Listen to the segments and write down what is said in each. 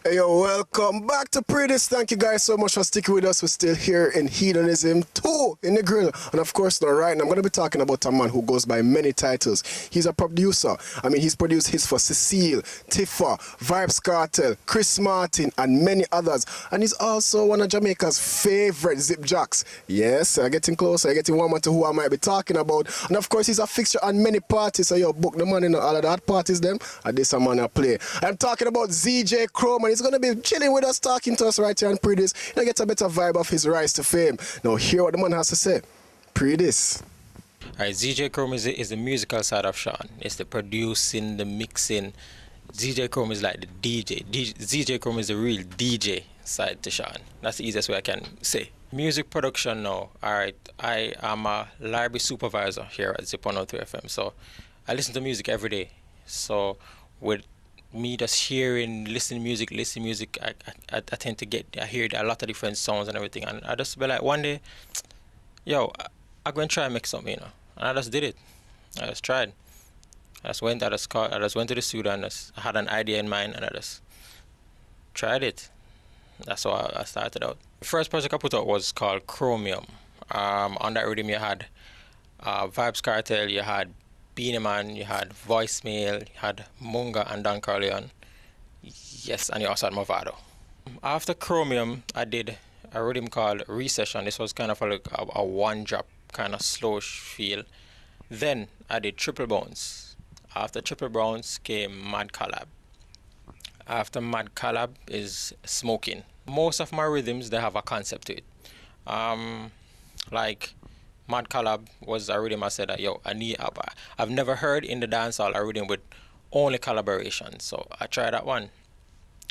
Hey, yo, welcome back to Pree Dis. Thank you guys so much for sticking with us. We're still here in Hedonism 2 in Negril. And of course, now, right now, I'm going to be talking about a man who goes by many titles. He's a producer. He's produced hits for Cecile, Tifa, Vybz Kartel, Chris Martin, and many others. And he's also one of Jamaica's favorite zip jocks. Yes, getting closer, getting warmer to who I might be talking about. And of course, he's a fixture on many parties. So, yo, book the man in all of the hot parties, them. And this a man I play. I'm talking about ZJ Chrome. He's going to be chilling with us, talking to us right here on Pree Dis. You get a better vibe of his rise to fame. Now, hear what the man has to say. Pree Dis. Alright, ZJ Chrome is the musical side of Sean. It's the producing, the mixing. ZJ Chrome is like the DJ. ZJ Chrome is the real DJ side to Sean. That's the easiest way I can say. Music production now. Alright, I am a library supervisor here at Zip 103 FM. So I listen to music every day. So with me just hearing, listening music, I tend to I hear a lot of different sounds and everything, and I just be like, one day, yo, I'm going to try and make something, and I just did it. I just tried. I just went to the studio and I had an idea in mind, and I just tried it. That's how I started out. The first project I put out was called Chromium. On that rhythm you had Vybz Kartel, you had Beanie Man, you had Voicemail, you had Munga and Don Corleone. Yes, and you also had Movado. After Chromium, I did a rhythm called Recession. This was kind of like a one-drop kind of slow feel. Then I did Triple Bounce. After Triple Bounce came Mad Collab. After Mad Collab is Smoking. Most of my rhythms, they have a concept to it. Like Mad Collab was a rhythm I said that, yo, I've never heard in the dancehall a rhythm with only collaboration. So I tried that one.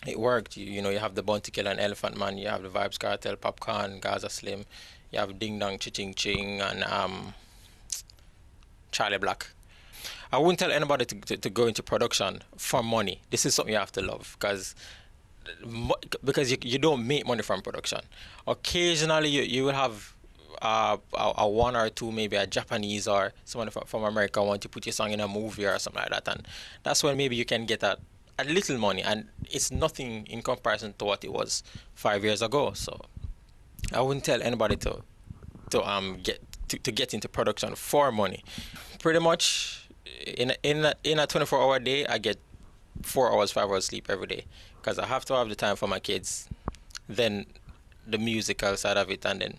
It worked. You know, you have the Bounty Killer and Elephant Man, you have the Vybz Kartel, Popcaan, Gaza Slim, you have Ding Dong, Ching Ching, and Charlie Black. I wouldn't tell anybody to go into production for money. This is something you have to love, because you don't make money from production. Occasionally you will have a one or two, maybe a Japanese or someone from America want to put your song in a movie or something like that, and that's when maybe you can get a little money, and it's nothing in comparison to what it was 5 years ago. So I wouldn't tell anybody to get into production for money. Pretty much in a 24-hour day, I get 4 hours, 5 hours sleep every day, because I have to have the time for my kids, then the musical side of it, and then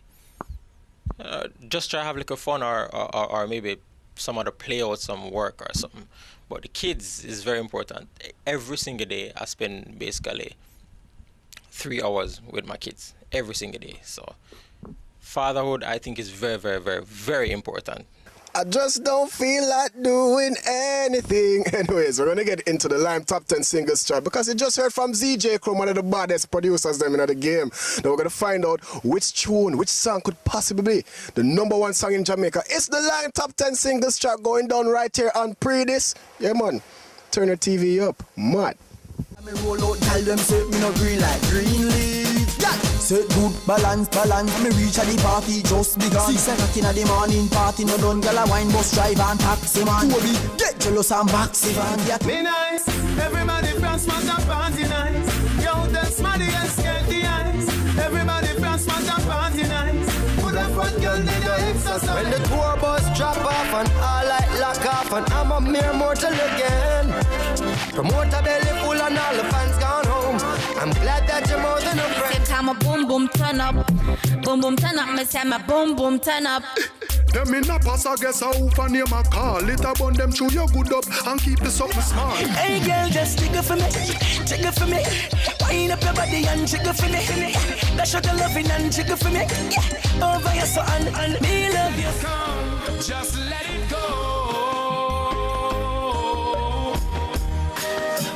just try to have like a fun or maybe some other play out some work or something. But the kids is very important. Every single day I spend basically 3 hours with my kids every single day. So fatherhood, I think, is very, very, very, very important. I just don't feel like doing anything. Anyways, we're going to get into the Lime Top 10 Singles chart, because you just heard from ZJ Chrome, one of the baddest producers them in the game. Now we're going to find out which tune, which song could possibly be the #1 song in Jamaica. It's the Lime Top 10 Singles chart going down right here on Pree Dis. Yeah, man. Turn your TV up. Mad. Me roll out, tell them say me no green like green leaf. Yeah. Set good balance. Me reach at the party just begun. 6 o'clock in the morning, party no done. Girl a wine bus drive and taxi man. Toby, get jealous and boxy van. Yeah. Me nice, everybody from smash and party nice. Yo, that's money and skate the ice. Everybody from smash and party nice. Put a front girl in the exercise. When the tour bus drop off and all light lock off, and I'm a mere mortal again. Promoter belly full and all the fans gone home. I'm glad that you're more than a friend. Same time a boom boom turn up. Boom boom turn up, me say my boom boom turn up. Them in a pass, I guess I hope and name a call. It about them chew your good up and keep the something small. Hey girl, just jiggle for me, jiggle for me. Wind up your body and jiggle for me. Dash out the loving and jiggle for me. Yeah, over your so and me love you. Come, just let it go.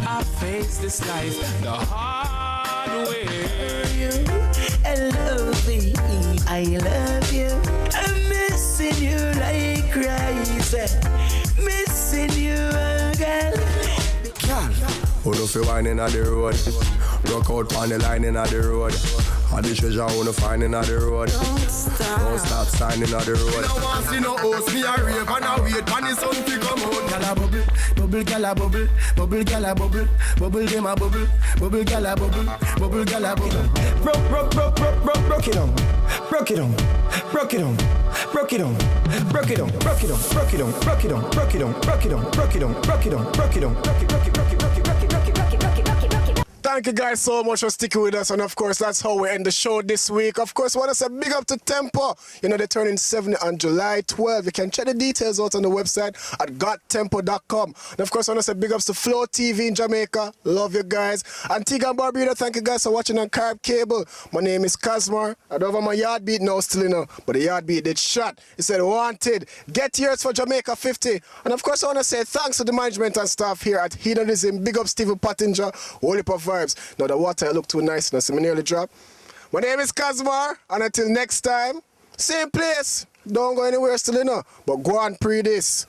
I face this life the hard way. I love you, I love you. I'm missing you like crazy. Missing you, girl. Who do fi wine inna the road? Rock out on the line inna the road. All the treasure I wanna find in the road. Don't stop signing on the road. No one see no host, me a rave and a wait for the sun to come out. Gala bubble, bubble gala bubble, bubble gala bubble, bubble dem a bubble, bubble gala bubble, bubble gala bubble. Broke it on, broke it on, broke it on, broke it on, broke it on, broke it on, broke it on, broke it on, broke it on, broke it on, broke it on, broke it on, broke it on, broke it, broke it, broke it, broke it, broke it, broke it, broke it, broke it, broke it, broke it. Thank you guys so much for sticking with us, and of course that's how we end the show this week. Of course, I want to say big up to Tempo. You know, they're turning 70 on July 12th. You can check the details out on the website at gottempo.com. And of course, I want to say big ups to Flow TV in Jamaica. Love you guys. Antigua and Barbuda, thank you guys for watching on Karib Cable. My name is Kazmar. I don't have my yard beat now still, you know, but the yard beat did shot. It said wanted. Get yours for Jamaica 50. And of course, I want to say thanks to the management and staff here at Hedonism. Big up Stephen Pottinger, Holy Pop Vybz. Now the water look too nice, now so I nearly drop. My name is Kazmar, and until next time, same place. Don't go anywhere still, you know, but go on Pree Dis.